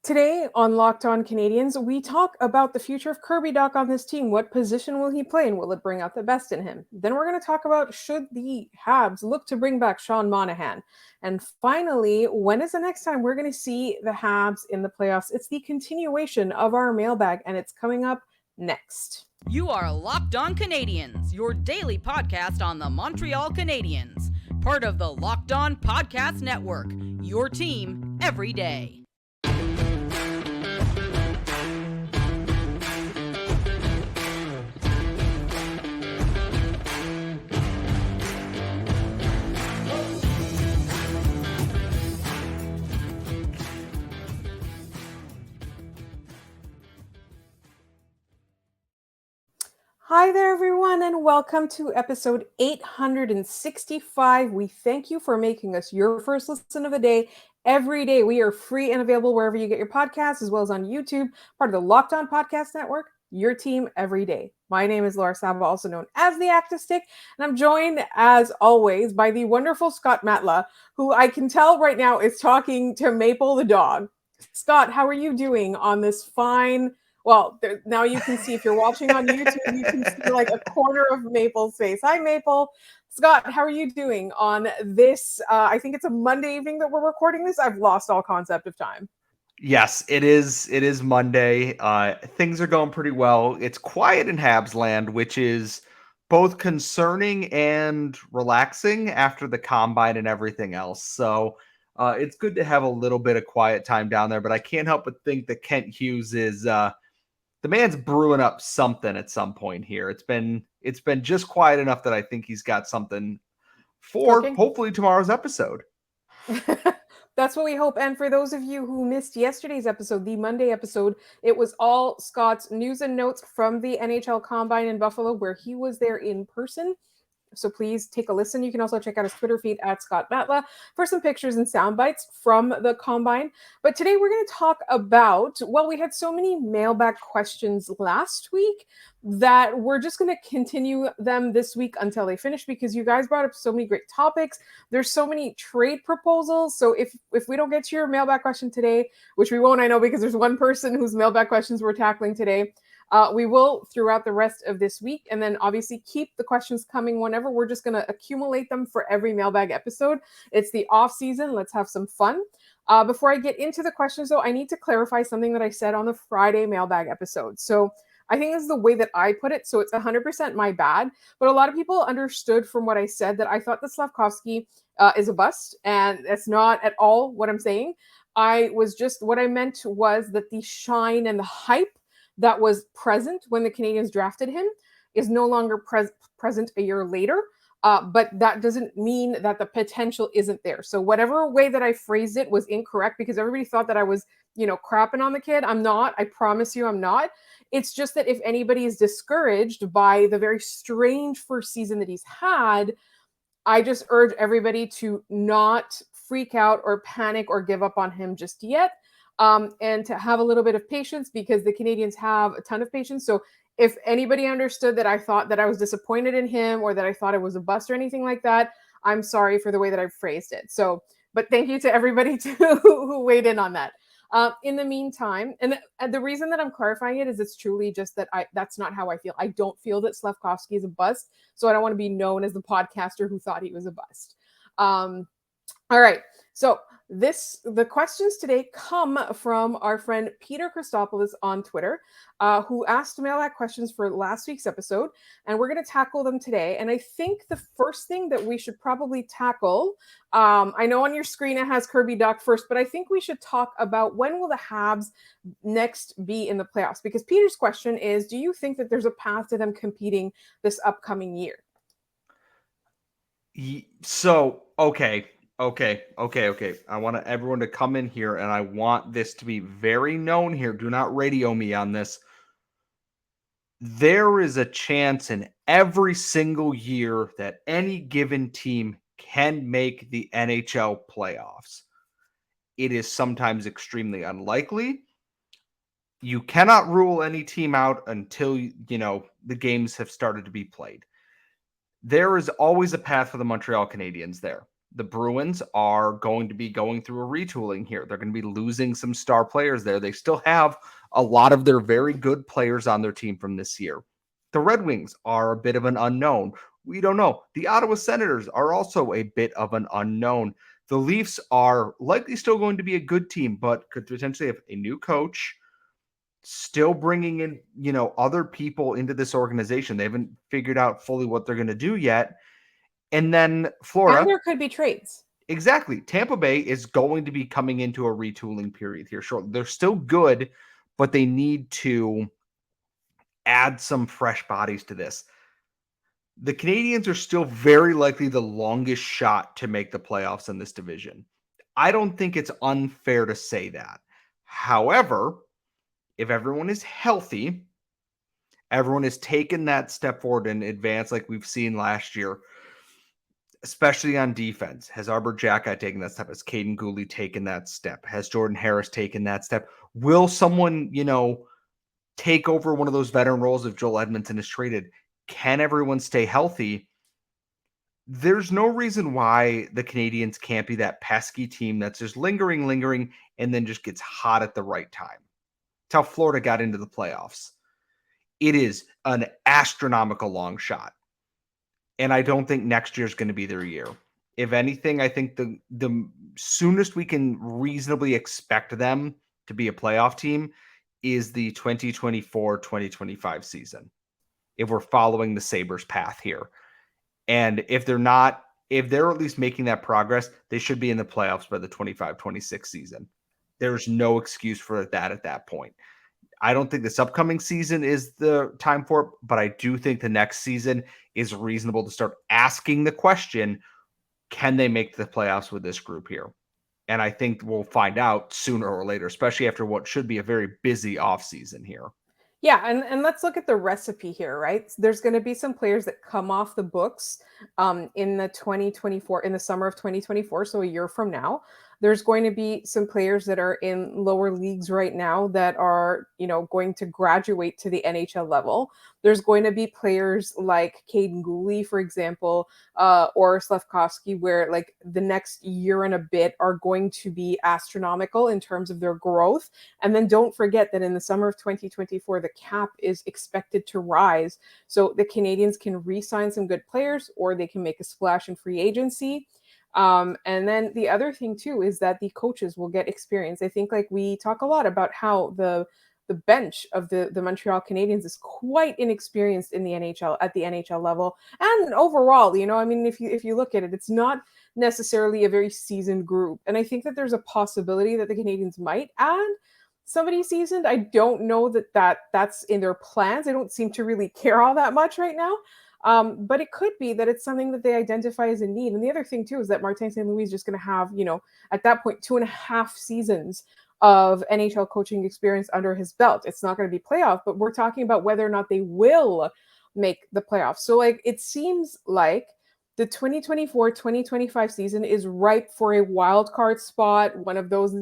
Today on Locked On Canadiens, we talk about the future of Kirby Dach on this team. What position will he play and will it bring out the best in him? Then we're going to talk about should the Habs look to bring back Sean Monahan? And finally, when is the next time we're going to see the Habs in the playoffs? It's the continuation of our mailbag and it's coming up next. You are Locked On Canadiens, your daily podcast on the Montreal Canadiens. Part of the Locked On Podcast Network, your team every day. Hi there, everyone, and welcome to episode 865. We thank you for making us your first listen of the day. Every day, we are free and available wherever you get your podcasts, as well as on YouTube, part of the Locked On Podcast Network, your team every day. My name is Laura Saba, also known as the Active Stick, and I'm joined, as always, by the wonderful Scott Matla, who I can tell right now is talking to Maple the dog. Scott, how are you doing on this fine... Well, now you can see, if you're watching on YouTube, you can see like a corner of Maple's face. Hi, Maple. Scott, how are you doing on this? I think it's a Monday evening that we're recording this. I've lost all concept of time. Yes, it is. It is Monday. Things are going pretty well. It's quiet in Habs land, which is both concerning and relaxing after the combine and everything else. So it's good to have a little bit of quiet time down there. But I can't help but think that Kent Hughes is... the man's brewing up something at some point here. It's been just quiet enough that I think he's got something for hopefully tomorrow's episode. That's what we hope. And for those of you who missed yesterday's episode, the Monday episode, it was all Scott's news and notes from the NHL Combine in Buffalo, where he was there in person. So please take a listen. You can also check out his Twitter feed at Scott Matla for some pictures and sound bites from the Combine. But today we're going to talk about, well, we had so many mailbag questions last week that we're just going to continue them this week until they finish, because you guys brought up so many great topics. There's so many trade proposals. So if we don't get to your mailbag question today, which we won't, I know, because there's one person whose mailbag questions we're tackling today, we will throughout the rest of this week, and then obviously keep the questions coming whenever. We're just going to accumulate them for every mailbag episode. It's the off season. Let's have some fun. Before I get into the questions, though, I need to clarify something that I said on the Friday mailbag episode. So I think this is the way that I put it. So it's 100% my bad. But a lot of people understood from what I said that I thought that Slavkovsky is a bust. And that's not at all what I'm saying. What I meant was that the shine and the hype that was present when the Canadiens drafted him is no longer present a year later. But that doesn't mean that the potential isn't there. So whatever way that I phrased it was incorrect, because everybody thought that I was, crapping on the kid. I'm not. I promise you I'm not. It's just that if anybody is discouraged by the very strange first season that he's had, I just urge everybody to not freak out or panic or give up on him just yet. And to have a little bit of patience, because the Canadiens have a ton of patience. So if anybody understood that I thought that I was disappointed in him or that I thought it was a bust or anything like that, I'm sorry for the way that I phrased it. So, but thank you to everybody who weighed in on that. In the meantime, and the reason that I'm clarifying it is it's truly just that that's not how I feel. I don't feel that Slavkovsky is a bust. So I don't want to be known as the podcaster who thought he was a bust. All right. So the questions today come from our friend Peter Christopoulos on Twitter, who asked mailbag questions for last week's episode, and we're going to tackle them today. And I think the first thing that we should probably tackle, I know on your screen it has Kirby Dach first, but I think we should talk about when will the Habs next be in the playoffs? Because Peter's question is, do you think that there's a path to them competing this upcoming year? So, okay. I want everyone to come in here, and I want this to be very known here. Do not radio me on this. There is a chance in every single year that any given team can make the NHL playoffs. It is sometimes extremely unlikely. You cannot rule any team out until, the games have started to be played. There is always a path for the Montreal Canadiens there. The Bruins are going to be going through a retooling here. They're going to be losing some star players there. They still have a lot of their very good players on their team from this year. The Red Wings are a bit of an unknown. We don't know. The Ottawa Senators are also a bit of an unknown. The Leafs are likely still going to be a good team, but could potentially have a new coach, still bringing in, other people into this organization. They haven't figured out fully what they're going to do yet. And then Florida. And there could be trades. Exactly. Tampa Bay is going to be coming into a retooling period here shortly. They're still good, but they need to add some fresh bodies to this. The Canadiens are still very likely the longest shot to make the playoffs in this division. I don't think it's unfair to say that. However, if everyone is healthy, everyone has taken that step forward in advance like we've seen last year, especially on defense. Has Arbor Jacka taken that step? Has Caden Gooley taken that step? Has Jordan Harris taken that step? Will someone, take over one of those veteran roles if Joel Edmondson is traded? Can everyone stay healthy? There's no reason why the Canadiens can't be that pesky team that's just lingering, and then just gets hot at the right time. It's how Florida got into the playoffs. It is an astronomical long shot. And I don't think next year is going to be their year. If anything, I think the soonest we can reasonably expect them to be a playoff team is the 2024-2025 season, if we're following the Sabres path here. And if they're not, if they're at least making that progress, they should be in the playoffs by the 25-26 season. There's no excuse for that at that point. I don't think this upcoming season is the time for it, but I do think the next season is reasonable to start asking the question, can they make the playoffs with this group here? And I think we'll find out sooner or later, especially after what should be a very busy offseason here. Yeah, and let's look at the recipe here, right? There's going to be some players that come off the books in the summer of 2024, so a year from now. There's going to be some players that are in lower leagues right now that are, going to graduate to the NHL level. There's going to be players like Caden Gooley, for example, or Slafkovsky, where like the next year and a bit are going to be astronomical in terms of their growth. And then don't forget that in the summer of 2024, the cap is expected to rise. So the Canadiens can re-sign some good players, or they can make a splash in free agency. And then the other thing too is that the coaches will get experience. I think like we talk a lot about how the bench of the Montreal Canadiens is quite inexperienced in the NHL at the NHL level. And overall, I mean, if you look at it, it's not necessarily a very seasoned group. And I think that there's a possibility that the Canadiens might add somebody seasoned. I don't know that's in their plans. I don't seem to really care all that much right now. But it could be that it's something that they identify as a need. And the other thing too is that Martin St. Louis is just going to have, at that point, 2.5 seasons of NHL coaching experience under his belt. It's not going to be playoff, but we're talking about whether or not they will make the playoffs. So like, it seems like the 2024-2025 season is ripe for a wild card spot, one of those,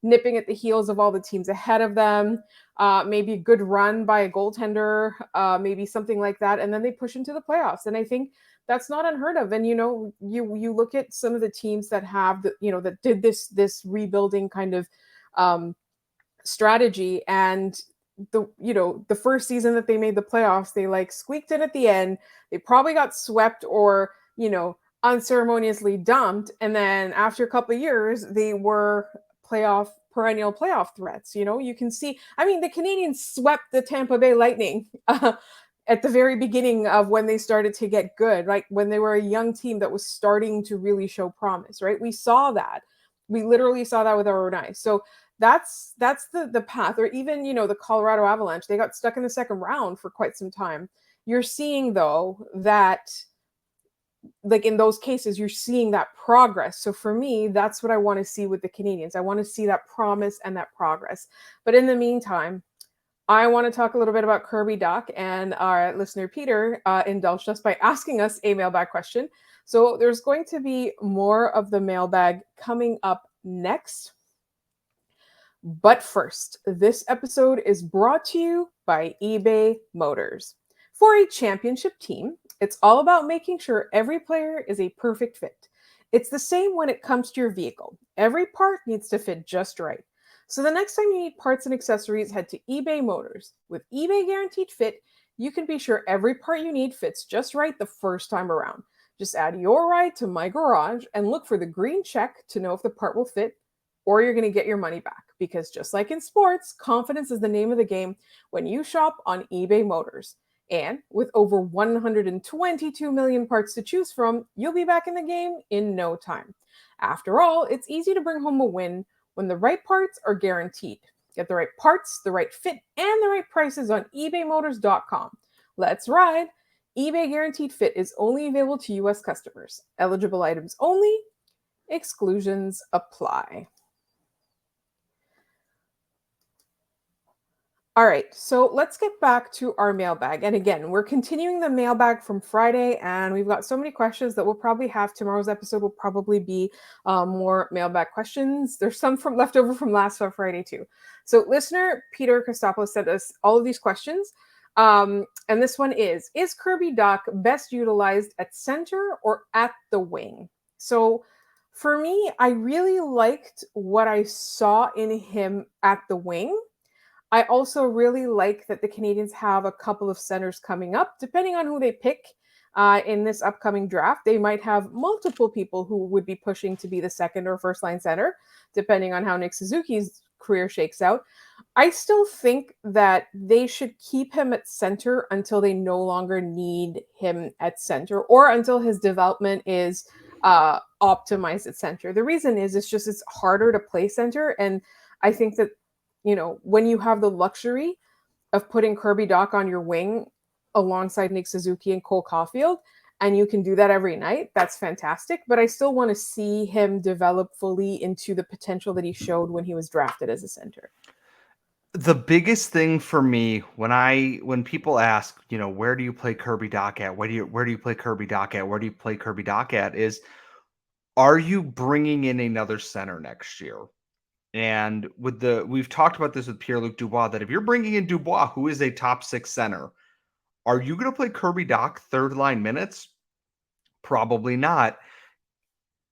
nipping at the heels of all the teams ahead of them, maybe a good run by a goaltender, maybe something like that. And then they push into the playoffs. And I think that's not unheard of. And, you look at some of the teams that have, that did this rebuilding kind of strategy, and the first season that they made the playoffs, they like squeaked it at the end. They probably got swept or, unceremoniously dumped. And then after a couple of years, they were perennial playoff threats. You can see, I mean, the Canadiens swept the Tampa Bay Lightning at the very beginning of when they started to get good, like when they were a young team that was starting to really show promise, right? We saw that. We literally saw that with our own eyes. So that's the path. Or even, the Colorado Avalanche, they got stuck in the second round for quite some time. You're seeing, though, that like in those cases, you're seeing that progress. So for me, that's what I want to see with the Canadiens. I want to see that promise and that progress. But in the meantime, I want to talk a little bit about Kirby Dach, and our listener Peter indulged us by asking us a mailbag question. So there's going to be more of the mailbag coming up next. But first, this episode is brought to you by eBay Motors. For a championship team, it's all about making sure every player is a perfect fit. It's the same when it comes to your vehicle. Every part needs to fit just right. So the next time you need parts and accessories, head to eBay Motors. With eBay Guaranteed Fit, you can be sure every part you need fits just right the first time around. Just add your ride to My Garage and look for the green check to know if the part will fit, or you're going to get your money back. Because just like in sports, confidence is the name of the game when you shop on eBay Motors. And with over 122 million parts to choose from, you'll be back in the game in no time. After all, it's easy to bring home a win when the right parts are guaranteed. Get the right parts, the right fit, and the right prices on ebaymotors.com. Let's ride! eBay Guaranteed Fit is only available to U.S. customers. Eligible items only. Exclusions apply. All right, so let's get back to our mailbag. And again, we're continuing the mailbag from Friday, and we've got so many questions that we'll probably have. Tomorrow's episode will probably be more mailbag questions. There's some from left over from last Friday too. So listener Peter Christopoulos sent us all of these questions. And this one is Kirby Dach best utilized at center or at the wing? So for me, I really liked what I saw in him at the wing. I also really like that the Canadiens have a couple of centers coming up. Depending on who they pick in this upcoming draft, they might have multiple people who would be pushing to be the second or first line center, depending on how Nick Suzuki's career shakes out. I still think that they should keep him at center until they no longer need him at center, or until his development is optimized at center. The reason is it's harder to play center, and I think that when you have the luxury of putting Kirby Dach on your wing alongside Nick Suzuki and Cole Caulfield, and you can do that every night, that's fantastic. But I still want to see him develop fully into the potential that he showed when he was drafted as a center. The biggest thing for me when people ask, where do you play Kirby Dach at? Where do you play Kirby Dach at? Where do you play Kirby Dach at? Is, are you bringing in another center next year? And we've talked about this with Pierre-Luc Dubois, that if you're bringing in Dubois, who is a top 6 center, are you going to play Kirby Dach third line minutes? Probably not.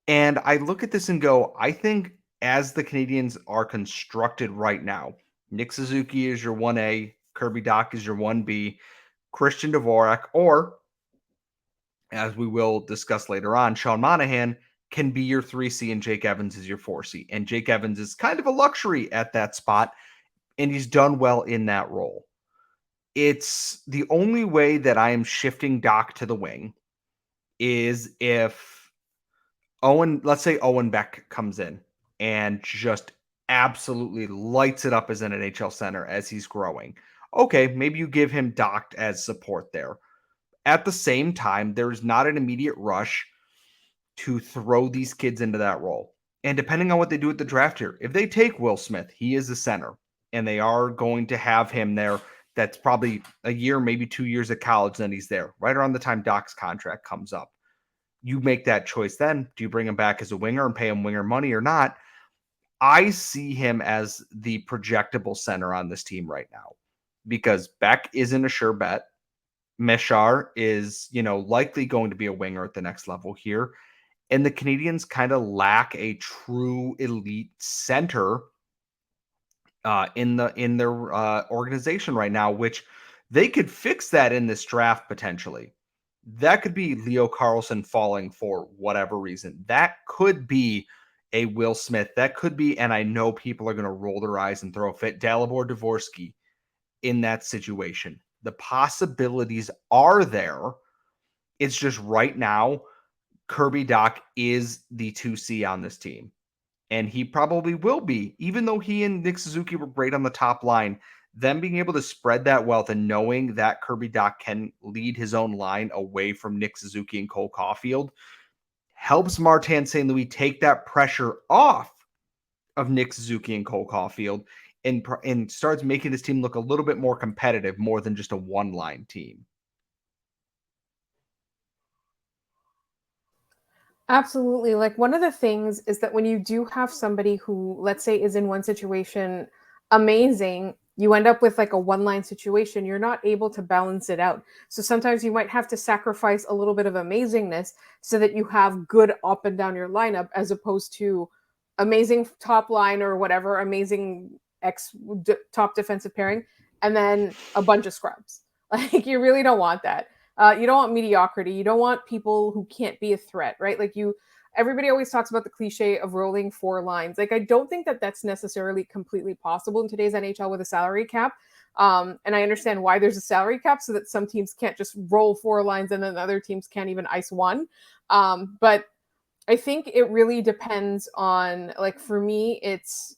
And I look at this and go, I think as the Canadiens are constructed right now, Nick Suzuki is your 1A, Kirby Dach is your 1B, Christian Dvorak, or as we will discuss later on, Sean Monahan can be your 3C and Jake Evans is your 4C. And Jake Evans is kind of a luxury at that spot, and he's done well in that role. It's the only way that I am shifting Dach to the wing is if let's say Owen Beck comes in and just absolutely lights it up as an NHL center as he's growing. Okay, maybe you give him Dach as support there. At the same time, there's not an immediate rush to throw these kids into that role. And depending on what they do at the draft here, if they take Will Smith, he is the center, and they are going to have him there. That's probably a year, maybe 2 years at college, then he's there, right around the time Dach's contract comes up. You make that choice then. Do you bring him back as a winger and pay him winger money or not? I see him as the projectable center on this team right now because Beck isn't a sure bet. Meshar is, likely going to be a winger at the next level here. And the Canadiens kind of lack a true elite center in their organization right now, which they could fix that in this draft potentially. That could be Leo Carlsson falling for whatever reason. That could be a Will Smith. That could be, and I know people are going to roll their eyes and throw a fit, Dalibor Dvorsky in that situation. The possibilities are there. It's just right now, Kirby Dach is the 2C on this team. And he probably will be, even though he and Nick Suzuki were great on the top line. Them being able to spread that wealth and knowing that Kirby Dach can lead his own line away from Nick Suzuki and Cole Caulfield helps Martin St. Louis take that pressure off of Nick Suzuki and Cole Caulfield and starts making this team look a little bit more competitive, more than just a one-line team. Absolutely. Like, one of the things is that when you do have somebody who, let's say, is in one situation amazing, you end up with like a one-line situation. You're not able to balance it out. So sometimes you might have to sacrifice a little bit of amazingness so that you have good up and down your lineup, as opposed to amazing top line or whatever, amazing top defensive pairing, and then a bunch of scrubs. Like, you really don't want that. You don't want mediocrity. You don't want people who can't be a threat, right? Like, everybody always talks about the cliche of rolling four lines. Like, I don't think that that's necessarily completely possible in today's NHL with a salary cap. And I understand why there's a salary cap, so that some teams can't just roll four lines and then other teams can't even ice one. But I think it really depends on, like, for me, it's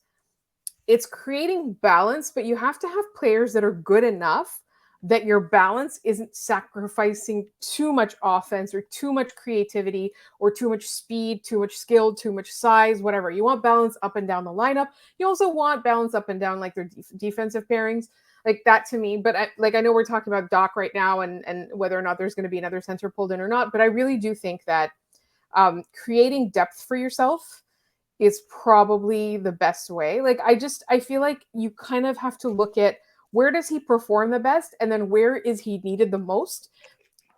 creating balance, but you have to have players that are good enough that your balance isn't sacrificing too much offense or too much creativity or too much speed, too much skill, too much size, whatever. You want balance up and down the lineup. You also want balance up and down, like, their defensive pairings, like that to me. But I know we're talking about Dach right now and whether or not there's going to be another center pulled in or not. But I really do think that creating depth for yourself is probably the best way. Like, I feel like you kind of have to look at, where does he perform the best, and then where is he needed the most?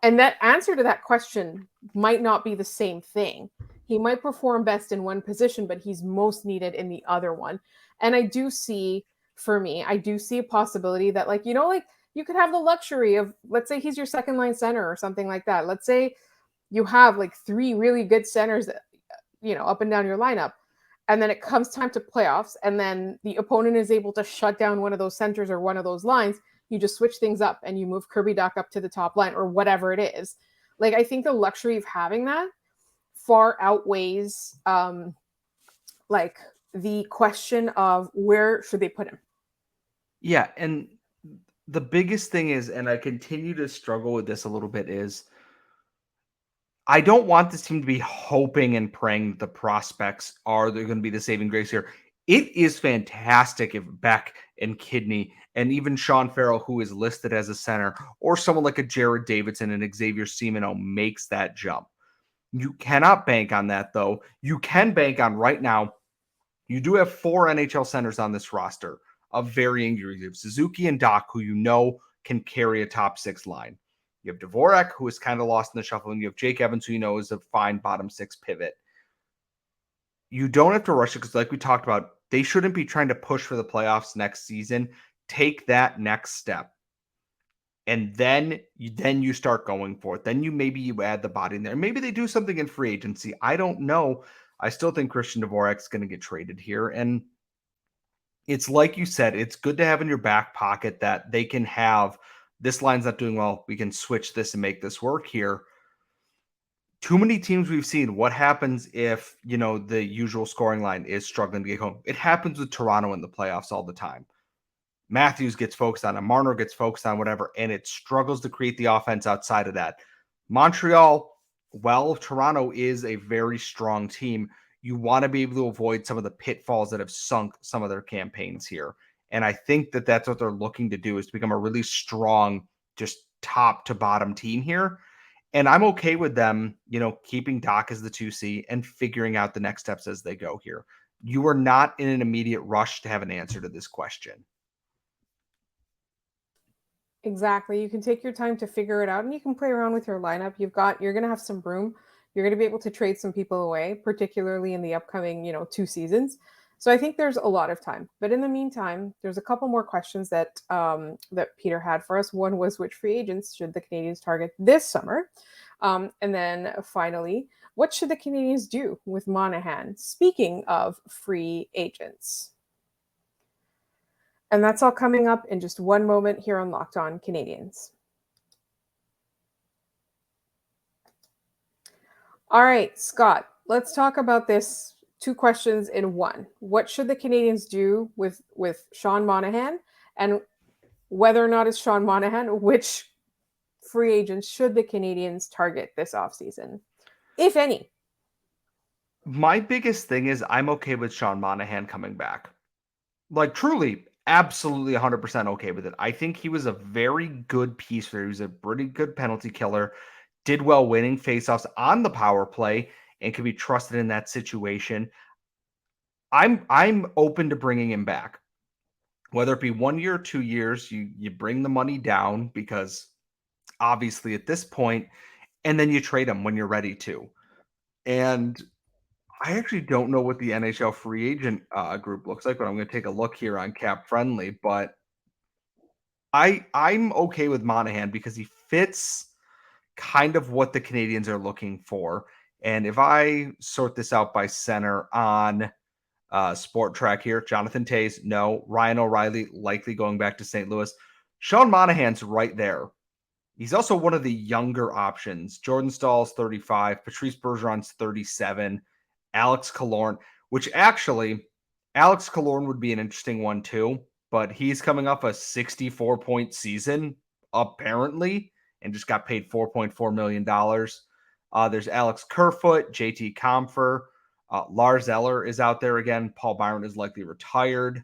And that answer to that question might not be the same thing. He might perform best in one position, but he's most needed in the other one. And I do see a possibility that, like, like, you could have the luxury of, let's say he's your second line center or something like that. Let's say you have like three really good centers, up and down your lineup. And then it comes time to playoffs, and then the opponent is able to shut down one of those centers or one of those lines. You just switch things up and you move Kirby Dach up to the top line or whatever it is. Like, I think the luxury of having that far outweighs like the question of where should they put him. Yeah, and the biggest thing is, and I continue to struggle with this a little bit, is I don't want this team to be hoping and praying the prospects are they're going to be the saving grace here. It is fantastic if Beck and Kidney and even Sean Farrell, who is listed as a center, or someone like a Jared Davidson and Xavier Seamano makes that jump. You cannot bank on that, though. You can bank on right now, you do have 4 NHL centers on this roster of varying degrees. You have Suzuki and Dach, who can carry a top 6 line. You have Dvorak, who is kind of lost in the shuffle, and you have Jake Evans, who is a fine bottom 6 pivot. You don't have to rush it because, like we talked about, they shouldn't be trying to push for the playoffs next season. Take that next step, and then you start going for it. Then you add the body in there. Maybe they do something in free agency. I don't know. I still think Christian Dvorak's going to get traded here, and it's like you said, it's good to have in your back pocket that they can have. This line's not doing well. We can switch this and make this work here. Too many teams we've seen. What happens if, the usual scoring line is struggling to get home? It happens with Toronto in the playoffs all the time. Matthews gets focused on it. Marner gets focused on whatever, and it struggles to create the offense outside of that. Montreal, Toronto is a very strong team. You want to be able to avoid some of the pitfalls that have sunk some of their campaigns here. And I think that that's what they're looking to do, is to become a really strong, just top to bottom team here. And I'm okay with them, keeping Dach as the 2C and figuring out the next steps as they go here. You are not in an immediate rush to have an answer to this question. Exactly. You can take your time to figure it out, and you can play around with your lineup. You're going to have some room. You're going to be able to trade some people away, particularly in the upcoming, 2 seasons. So I think there's a lot of time. But in the meantime, there's a couple more questions that Peter had for us. One was, which free agents should the Canadiens target this summer? And then finally, what should the Canadiens do with Monahan? Speaking of free agents. And that's all coming up in just one moment here on Locked On Canadiens. All right, Scott, let's talk about this. 2 questions in one. What should the Canadiens do with Sean Monahan? And whether or not it's Sean Monahan, which free agents should the Canadiens target this offseason, if any? My biggest thing is I'm okay with Sean Monahan coming back. Like, truly, absolutely 100% okay with it. I think he was a very good piece there. He was a pretty good penalty killer, did well winning faceoffs on the power play, and can be trusted in that situation. I'm open to bringing him back. whether it be 1 year or 2 years, you bring the money down because obviously at this point, and then you trade them when you're ready to. And I actually don't know what the NHL free agent group looks like, but I'm going to take a look here on Cap Friendly. But I'm okay with Monahan because he fits kind of what the Canadians are looking for. And if I sort this out by center on Sport Track here, Jonathan Toews, no. Ryan O'Reilly likely going back to St. Louis. Sean Monahan's right there. He's also one of the younger options. Jordan Stahl's 35, Patrice Bergeron's 37, Alex Killorn, which actually, Alex Killorn would be an interesting one too, but he's coming off a 64-point season, apparently, and just got paid $4.4 million. There's Alex Kerfoot, JT Compher, Lars Eller is out there again. Paul Byron is likely retired.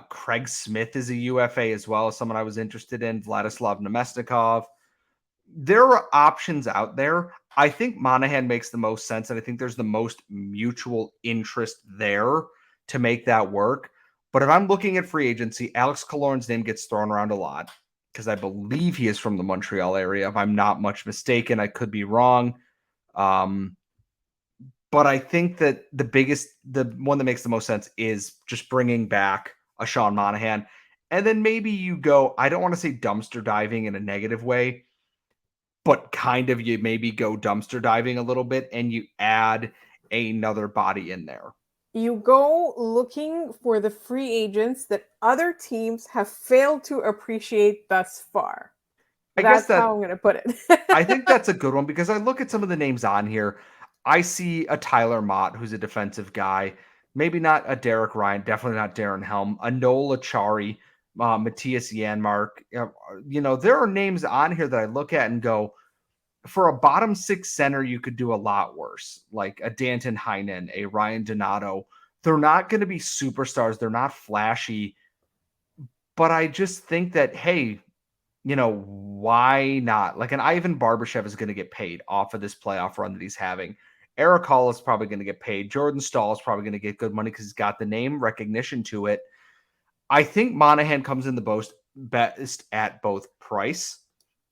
Craig Smith is a UFA as well, someone I was interested in. Vladislav Nemesnikov. There are options out there. I think Monahan makes the most sense, and I think there's the most mutual interest there to make that work. But if I'm looking at free agency, Alex Killorn's name gets thrown around a lot because I believe he is from the Montreal area. If I'm not much mistaken, I could be wrong. But I think that the one that makes the most sense is just bringing back a Sean Monahan. And then maybe you go, I don't want to say dumpster diving in a negative way, but kind of you maybe go dumpster diving a little bit and you add another body in there. You go looking for the free agents that other teams have failed to appreciate thus far. That's how I'm going to put it. I think that's a good one because I look at some of the names on here. I see a Tyler Mott, who's a defensive guy. Maybe not a Derek Ryan, definitely not Darren Helm, a Noel Achari, Matthias Janmark. There are names on here that I look at and go, for a bottom six center, you could do a lot worse, like a Danton Heinen, a Ryan Donato. They're not going to be superstars. They're not flashy. But I just think that, hey, why not? Like an Ivan Barbashev is going to get paid off of this playoff run that he's having. Eric Hall is probably going to get paid. Jordan Stahl is probably going to get good money because he's got the name recognition to it. I think Monahan comes in the best at both price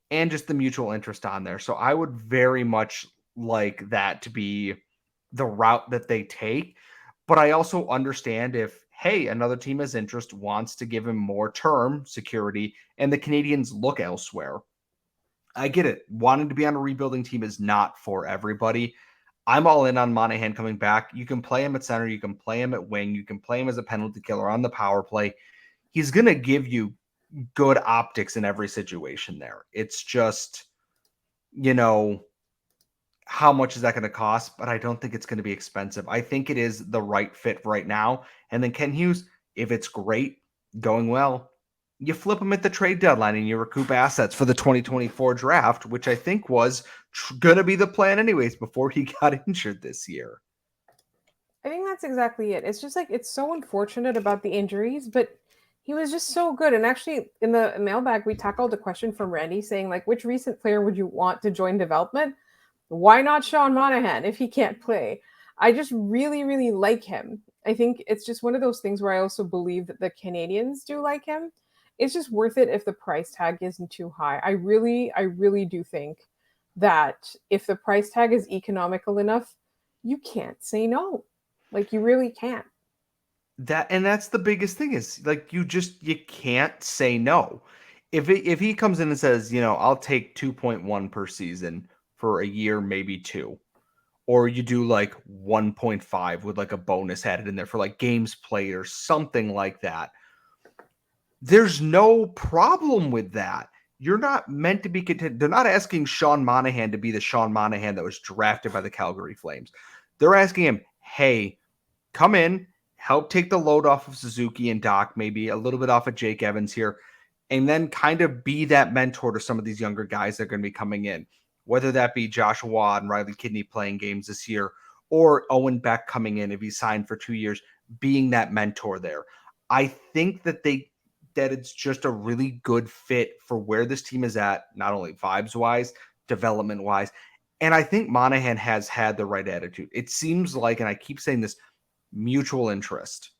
and just the mutual interest on there. So I would very much like that to be the route that they take. But I also understand if, hey, another team has interest, wants to give him more term security, and the Canadians look elsewhere. I get it. Wanting to be on a rebuilding team is not for everybody. I'm all in on Monahan coming back. You can play him at center. You can play him at wing. You can play him as a penalty killer on the power play. He's going to give you good optics in every situation there. It's just, how much is that going to cost? But I don't think it's going to be expensive. I think it is the right fit right now. And then Ken Hughes, if it's great, going well, you flip him at the trade deadline and you recoup assets for the 2024 draft, which I think was going to be the plan anyways before he got injured this year. I think that's exactly it. It's just like, it's so unfortunate about the injuries, but he was just so good. And actually, in the mailbag, we tackled a question from Randy saying, like, which recent player would you want to join development? Why not Sean Monahan if he can't play? I just really, really like him. I think it's just one of those things where I also believe that the Canadians do like him. It's just worth it if the price tag isn't too high. I really do think that if the price tag is economical enough, you can't say no. Like, you really can't. That's the biggest thing is like you can't say no. If he comes in and says, I'll take 2.1 per season for a year, maybe two, or you do like 1.5 with like a bonus added in there for like games played or something like that. There's no problem with that. You're not meant to be content. They're not asking Sean Monahan to be the Sean Monahan that was drafted by the Calgary Flames. They're asking him, hey, come in, help take the load off of Suzuki and Dach, maybe a little bit off of Jake Evans here, and then kind of be that mentor to some of these younger guys that are going to be coming in, whether that be Joshua Watt and Riley Kidney playing games this year, or Owen Beck coming in if he's signed for 2 years, being that mentor there. I think that it's just a really good fit for where this team is at, not only vibes-wise, development-wise, and I think Monahan has had the right attitude. It seems like, and I keep saying this, mutual interest.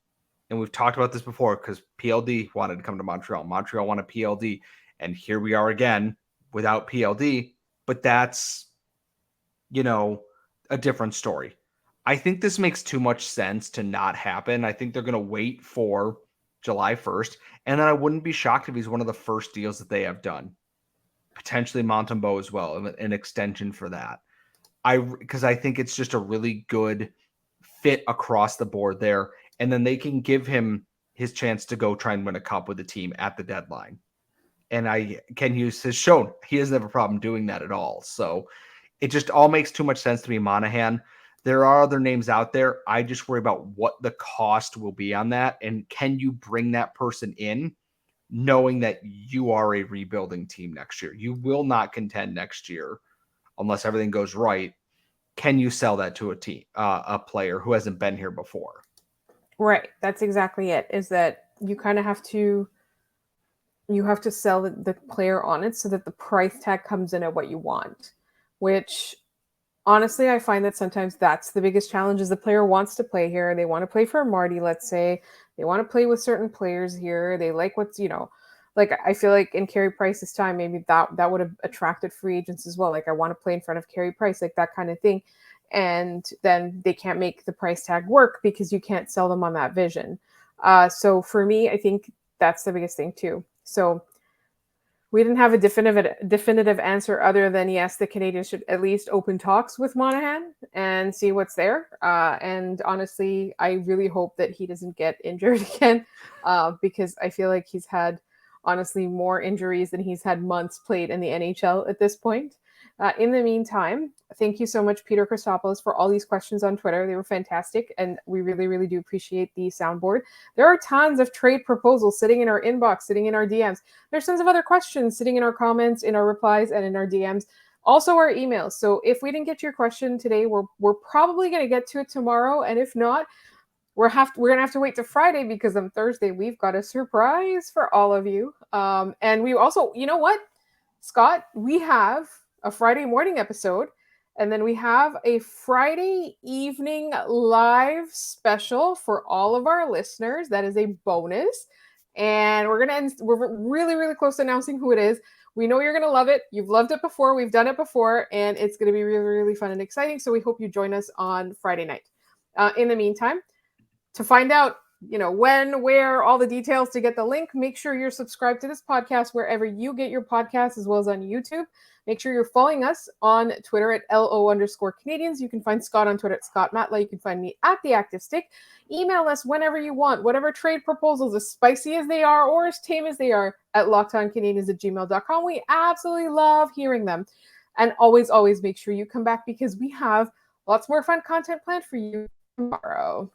and we've talked about this before because PLD wanted to come to Montreal. Montreal wanted PLD, and here we are again without PLD. But that's, a different story. I think this makes too much sense to not happen. I think they're going to wait for July 1st, and then I wouldn't be shocked if he's one of the first deals that they have done. Potentially Montembeault as well, an extension for that. Because I think it's just a really good fit across the board there, and then they can give him his chance to go try and win a cup with the team at the deadline. And Ken Hughes has shown he doesn't have a problem doing that at all. So it just all makes too much sense to me, Monahan. There are other names out there. I just worry about what the cost will be on that. And can you bring that person in knowing that you are a rebuilding team next year? You will not contend next year unless everything goes right. Can you sell that to a team, a player who hasn't been here before? Right. That's exactly it, is that you kind of have to sell the player on it so that the price tag comes in at what you want, which honestly, I find that sometimes that's the biggest challenge. Is the player wants to play here. They want to play for Marty, let's say. They want to play with certain players here. They like what's, like I feel like in Carey Price's time, maybe that would have attracted free agents as well. Like I want to play in front of Carey Price, like that kind of thing. And then they can't make the price tag work because you can't sell them on that vision. So for me, I think that's the biggest thing too. So we didn't have a definitive answer other than yes, the Canadiens should at least open talks with Monahan and see what's there. And honestly, I really hope that he doesn't get injured again, because I feel like he's had honestly more injuries than he's had months played in the NHL at this point. In the meantime, thank you so much, Peter Christopoulos, for all these questions on Twitter. They were fantastic, and we really, really do appreciate the soundboard. There are tons of trade proposals sitting in our inbox, sitting in our DMs. There's tons of other questions sitting in our comments, in our replies, and in our DMs. Also, our emails. So if we didn't get to your question today, we're probably going to get to it tomorrow, and if not, we're gonna have to wait to Friday because on Thursday we've got a surprise for all of you. And we also, you know what, Scott, we have a Friday morning episode, and then we have a Friday evening live special for all of our listeners. That is a bonus, and we're really, really close to announcing who it is. We know you're gonna love it. You've loved it before. We've done it before, and it's gonna be really, really fun and exciting. So we hope you join us on Friday night. In the meantime, to find out, when, where, all the details, to get the link, make sure you're subscribed to this podcast wherever you get your podcasts, as well as on YouTube. Make sure you're following us on Twitter at LO_Canadiens. You can find Scott on Twitter at Scott Matla. You can find me at The Active Stick. Email us whenever you want, whatever trade proposals, as spicy as they are or as tame as they are, at lockedoncanadiens@gmail.com. We absolutely love hearing them. And always, always make sure you come back because we have lots more fun content planned for you tomorrow.